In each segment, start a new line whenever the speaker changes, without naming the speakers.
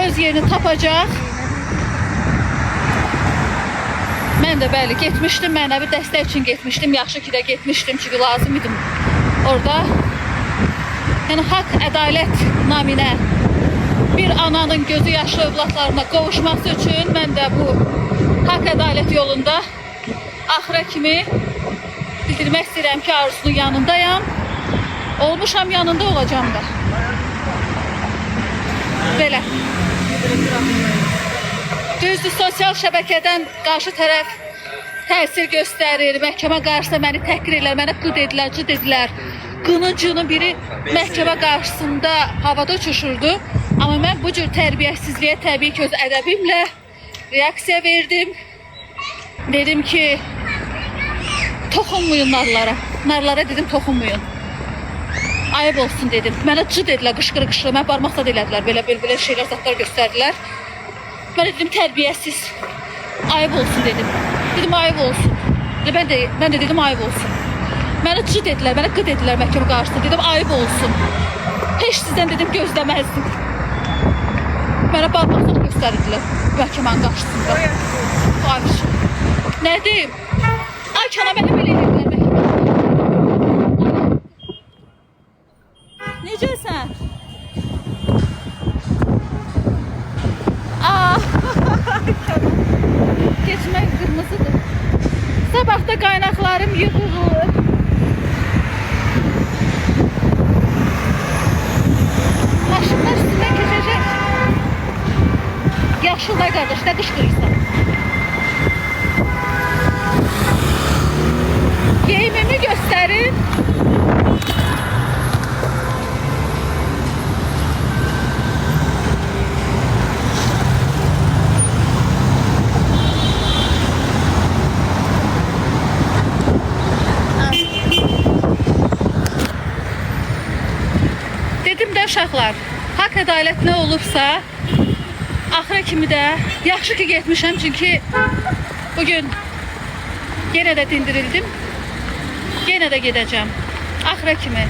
öz yerini tapacaq. Mən də bəli getmişdim, mənəvi dəstək üçün getmişdim. Yaxşı ki də getmişdim, çünki lazım idim orada. Yəni haqq, ədalət naminə bir ananın gözü yaşlı övladlarına qovuşması üçün mən də bu haqq, ədalət yolunda axıra kimi bildirmək istəyirəm ki, Arzu'nun yanındayam. Olmuşam, yanında olacağım da. Belə. Düzdür, sosial şəbəkədən qarşı tərəf təsir göstərir. Məhkəmə qarşısında məni təhqir edirlər, mənə qı dedilər, cı dedilər. Qınıncının biri məhkəmə qarşısında havada uçuşurdu. Amma mən bu cür tərbiyəsizliyə təbii ki, öz ədəbimlə reaksiya verdim. Dedim ki, toxunmayın narlara. Narlara dedim, toxunmayın. Ayıb olsun dedim. Mənə cı dedilər, qışqırı-qışqırı. Mən barmaqla elədilər, belə şeylər, zatlar göstərdilər. Mən dedim, tərbiyəsiz. Ayıb olsun dedim. Dedim, ayıb olsun. Mən də dedim, ayıb olsun. Mənə cı dedilər, mənə qı dedilər məhkəmə qarşısında. Dedim, ayıb olsun. Heç sizdən dedim, gözləməzdim. Mənə barmaqla göstərdilər məhkəmənin qarşısında. Ayıb. Nə deyim? Ay, kana mənə belə edirlər məhkəmənin. Necəsən? Geçmək qırmızıdır. Sabahda qaynaqlarım yığılır. Maşınlar üstündən keçəcək. Yaşılda qardaş, nə qışqırırsan? Geyimimi göstərin. Uşaqlar, haqq, ədalət nə olubsa, axıra kimi də yaxşı ki getmişəm, çünki bugün yenə də dindirildim, yenə də gedəcəm, axıra kimi.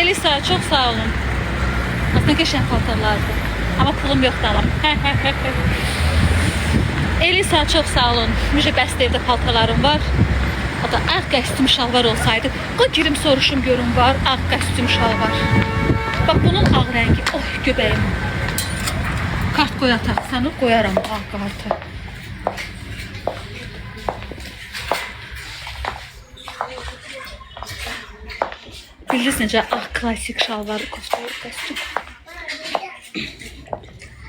Elisa, çox sağ olun. Aslında qəşəng paltarlardır, amma pulum yoxdur alam. Elisa, çox sağ olun. Müjdə bəstə evdə paltarlarım var. Hatta ağ qəstim şalvar olsaydı, qoy girim soruşum görüm var, ağ qəstim şalvar. Bak bunun ağ rəngi, oh göbəyim. Kart qoyataq, səni qoyaram ağ kartı. Bildiniz necə ağ klasik şalvarı kostayır qəstim.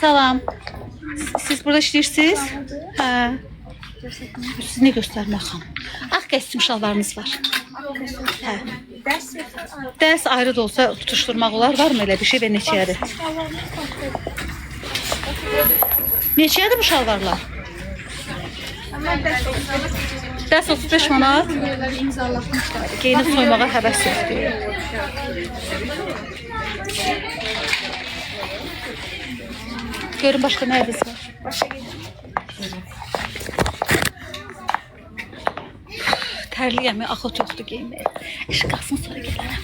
Salam. Siz burada işləyirsiniz? Hə. Siz ne göstərmək xanım? Ağ qəstim şalvarınız var. Hə. Dərs ayrı da olsa tutuşturmaq olar. Var mı elə bir şey və neçəyədir? Neçəyədir bu şalvarlar? Dərs 35 manat. Geyinib soymağa həvəs yoxdur. Görün başqa nə ədiz var? Tərliyəm, axot yoxdur geyinməyə. İş qalsın, sonra gələrəm.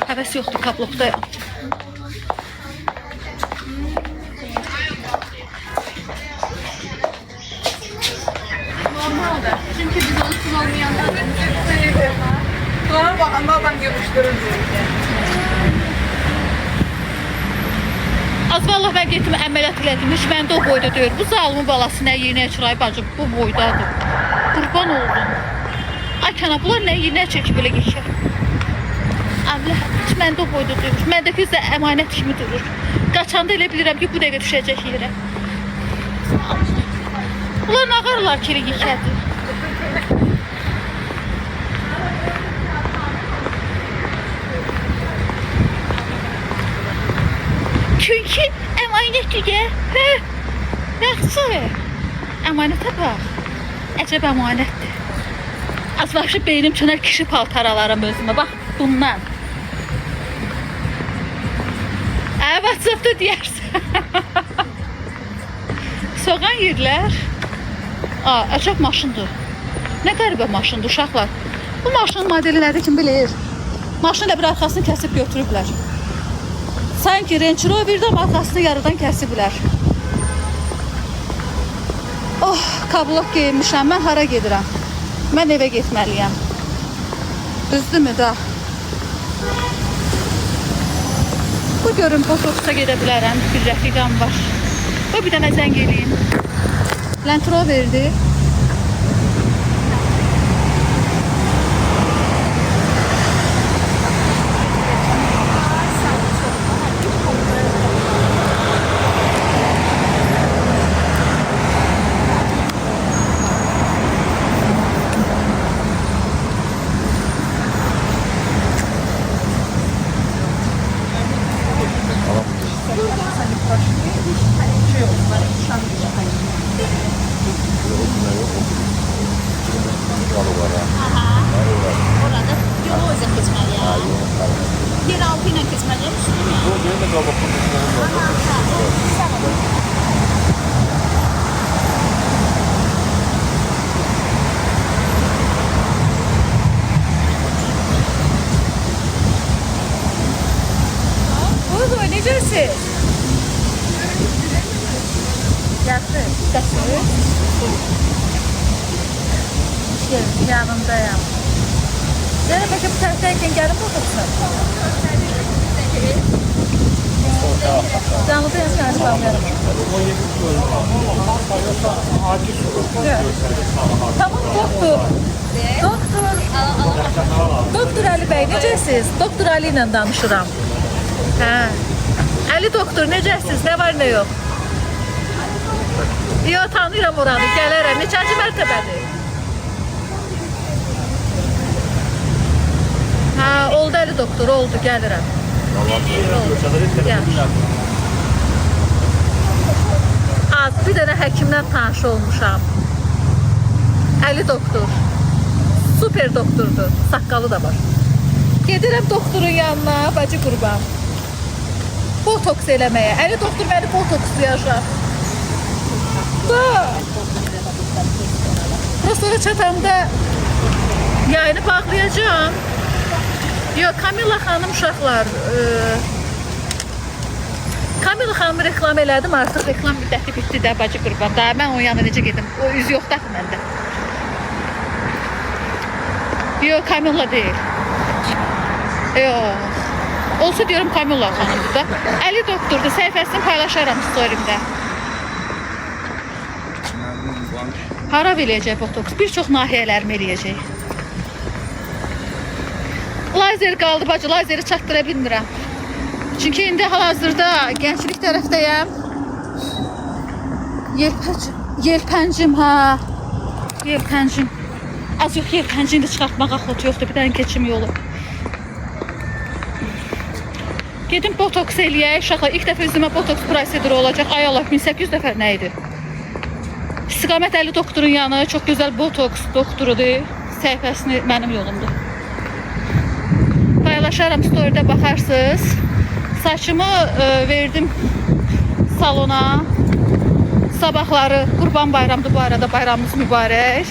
Həvəs yoxdur, kablokdayım.
Normaldır. Çünkü biz onu kullanmayanda sonra bakanda adam görüştürür diyor.
Az vallahi ben getdim əməliyyat elədim. Hiç məndə o boyda deyir. Bu zalımın balası nə yiyinə çırayı bacım, bu boydadır. Qurban oldum. Ay kana, bunlar nə yiyinə çəkib belə geçər. Əmlə, hiç məndə o boyda deyir. Məndəki isə əmanət kimi durur. Qaçanda elə bilirəm ki, bu dəqiqə düşəcək yerə. Bunlar nə qarlar ki, elə yekədir. Çünkü emanet de. Yaxşı. Emanete bak. Əcəb emanetdir. Az vahşi beynim çöner kişi paltar alaram özüme. Bak bundan. WhatsApp'da deyərsən. Soğan yerlər. Əcəb maşındır. Nə qəribə maşındır uşaqlar. Bu maşının modeli nədir kim bilir? Maşını da bir arxasını kəsib götürüblər. Sanki Range Rover'da arxasını yarıdan kəsiblər. Oh, kablok geyinmişəm. Mən hara gedirəm? Mən evə getməliyəm. Düzdürmü da? Bu görün botoksa gedə bilərəm. Bir rəfiqam var. O bir dənə zəng eləyim. Land Rover'dir.
Orada yolu o yüzden keçməliyəm. Yer altı ilə keçməliyəm.
Buyurun, necəsiz? Yaxşı, dəstədir. Yanındayım. Yani peki bu tərəfdəyikən gəlib otursun? Canlıda yazın, açıqlamıyorum. Tamam, doktor. Doktor Ali bəy, necəsiz? Doktor Ali ilə danışıram. Hə. Ali doktor, necəsiz? Nə var, nə yox? Yox, tanıyıram oranı, gələrəm. Neçənci mərtəbədir? Ha, oldu Ali doktor, oldu, gəlirəm. Az bir dənə həkimdən tanış olmuşam. Ali doktor. Super doktordur. Saqqalı da var. Gedirəm doktorun yanına, bacı qurban. Botoks eləməyə. Ali doktor məni botokslayacaq. Da. Prostora çatanda yayını bağlayacağım. Yok, Kamila xanım uşaqlar. Kamila xanımı reklam elədim, artıq reklam müddəti bitdi də bacı qurban. Daha mən onun yanına necə gedim? O üz yoxdur axı məndə. Yok, Kamila deyil. Yok. Olsa diyorum Kamila xanımdır da. Ali doktordur, səhifəsini paylaşaram storimdə. Hara eləyəcək botoks? Bir çox nahiyələrimi eləyəcək. Lazer qaldı bacı, lazeri çatdıra bilmirəm. Çünki indi hal-hazırda gənclik tərəfdəyəm. Yelpəncim, ha. Yelpəncim. Az yox, yelpəncini də çıxartmaq axıt yoxdur, bir dənə keçim yolu. Gedim botoks eləyək, uşaqlar. İlk dəfə üzümə botoks proseduru olacaq. Ay Allah, 1800 dəfə nə idi? İstiqamət Ali doktorun yanı, çox gözəl botoks doktorudur. Səhifəsini mənim yolumdur. Paylaşaram, story'də baxarsınız. Saçımı verdim salona. Sabahları Qurban bayramıdır bu arada, bayramımız mübarək.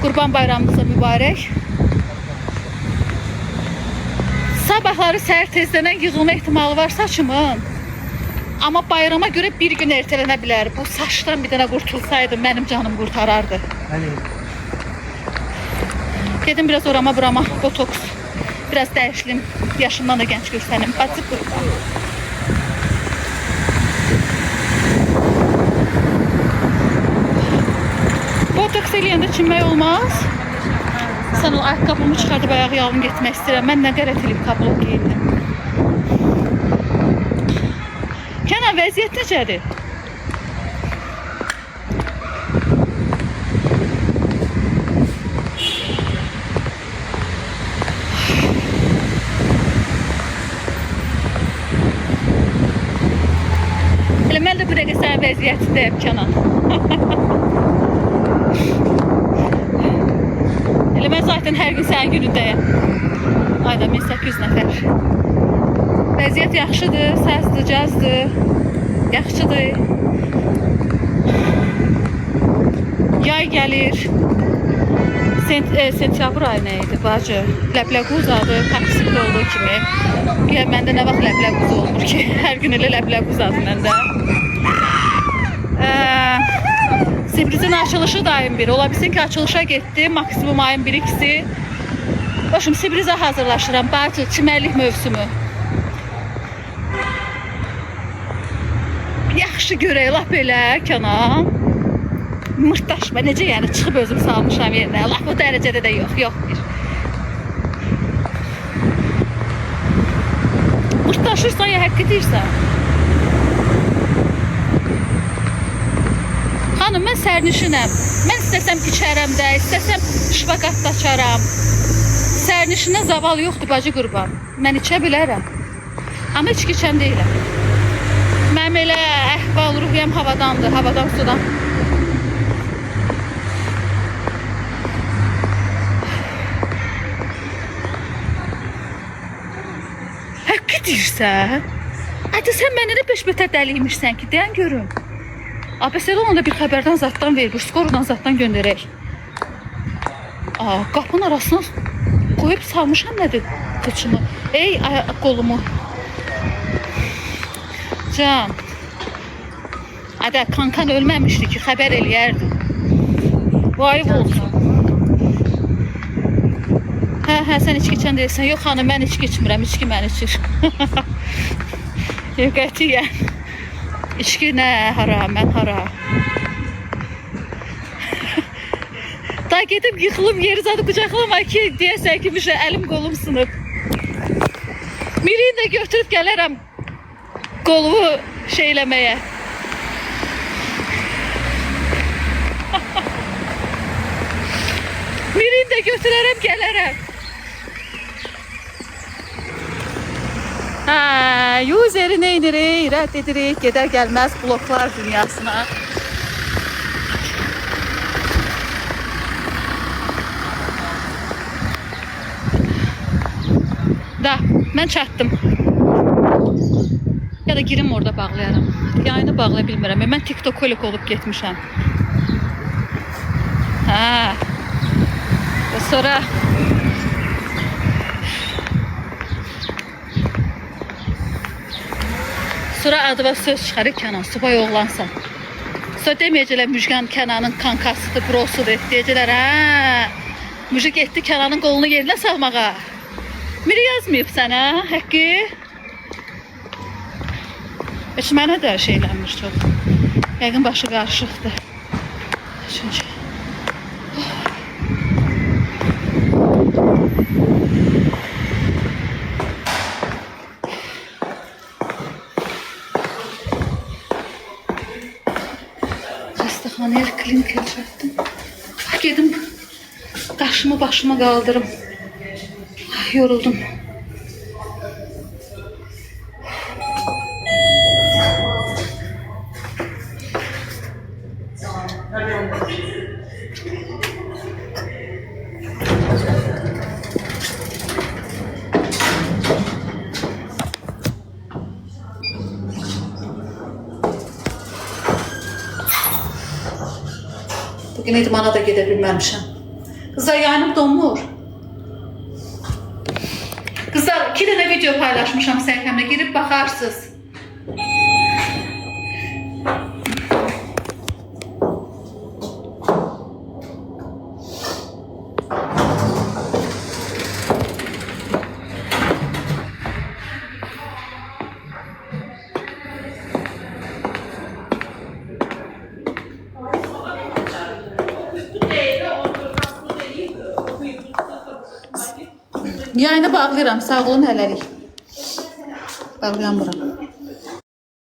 Qurban bayramımız da mübarək. Sabahları səhər tezdən yığılma ehtimalı var saçımın. Amma bayrama görə bir gün ertələnə bilər. Bu saçdan bir dənə qurtulsaydım mənim canım qurtarardı. Gedim biraz orama burama botoks. Biraz dəyişlim. Yaşımdan da genç görsənim. Bacı qurban. Botoks eləyəndə çinmək olmaz. Sən o ayaqqabımı çıxardıb ayağı yalın getmək istəyirəm. Mən nə qərət elib kablok geyindim. Kənan, vəziyyət necədir? Elə mən də bu dəqiqə sənin vəziyyətindəyim, Kənan. Elə mən zaten hər gün sənin günündəyim. Ayda 1800 nəfər. Vəziyyət yaxşıdır, səsdir, cazdır. Yaxşıdır. Yay gəlir. Sentyabr ayı nə idi bacı? Ləbləquz adı taksimdə olduğu kimi. Güya məndə nə vaxt ləbləquz olmur ki? Hər gün elə ləbləquz adı məndə. Sibrizin açılışı da ayın 1. Ola bilsin ki, açılışa getdi. Maksimum ayın 1-2'si. Başım Sibrizə hazırlaşıram. Bacı, çimərlik mövsümü. Yaxşı görək, lap elə, Kənan. Mırtdaşma, necə yəni çıxıb özüm salmışam yerinə. Lap o dərəcədə də yox bir. Mırtdaşırsan ya həqqi deyirsən. Xanım, mən sərnişinəm. Mən istəsəm içərəm də, istəsəm şvaqatda açaram. Sərnişinə zaval yoxdur, bacı qurban. Mən içə bilərəm. Amma içki içən deyiləm. Mənim elə əhval ruhiyyəm havadandır, havadan sudan. Həqqi deyirsən? Hadi sən mənə də 5 metr dəliymişsən ki, deyən görüm. ABS-də ona da bir xəbərdən zaddan ver, bir skorudan zaddan göndərək. Qapının arasına qoyub salmışam nədir qıçımı? Ey, qolumu. Can. Hadi kankan ölməmişdi ki, xəbər eləyərdi. Vay olsun. Hə, sən içki içən deyilsən. Yox xanım, mən içki içmirəm, içki mən içir. Yox, qətiyyən. İçki nə, hara, mən hara. Da gedib yıxılıb yeri zadı qucaqlama ki, deyəsən ki, bir şey əlim qolum sınıb. Mirini də götürüb gələrəm qolumu şeyləməyə. Mirini də götürərəm, gələrəm. Useri neynirik, rədd edirik, gedər gəlməz bloklar dünyasına. Da, mən çatdım. Ya da girim orada bağlayaram. Yayını bağlaya bilmirəm. Mən TikTok-kolik olub getmişəm. Sonra adıva söz çıxarır Kənan, subay oğlansan. Sonra deməyəcəklər Müjgan Kənanın kankasıdır, brosudur. Deyəcəklər, Müjgan getdi Kənanın qolunu yerinə salmağa. Miri yazmayıb sənə, həqqi? Heç mənə də şeylənmir çox. Yəqin başı qarışıqdır. Çünki xəstəxanaya klinikaya çatdım. Gedim qaşımı başıma qaldırım. Yoruldum. Bugün idmana da gedə bilməmişəm. Qızlar, yayınım donmur. Qızlar, 2 dənə video paylaşmışam səhifəmdə, girib baxarsınız. Yayını bağlayıram, sağ olun, hələlik. Bağlayamıram.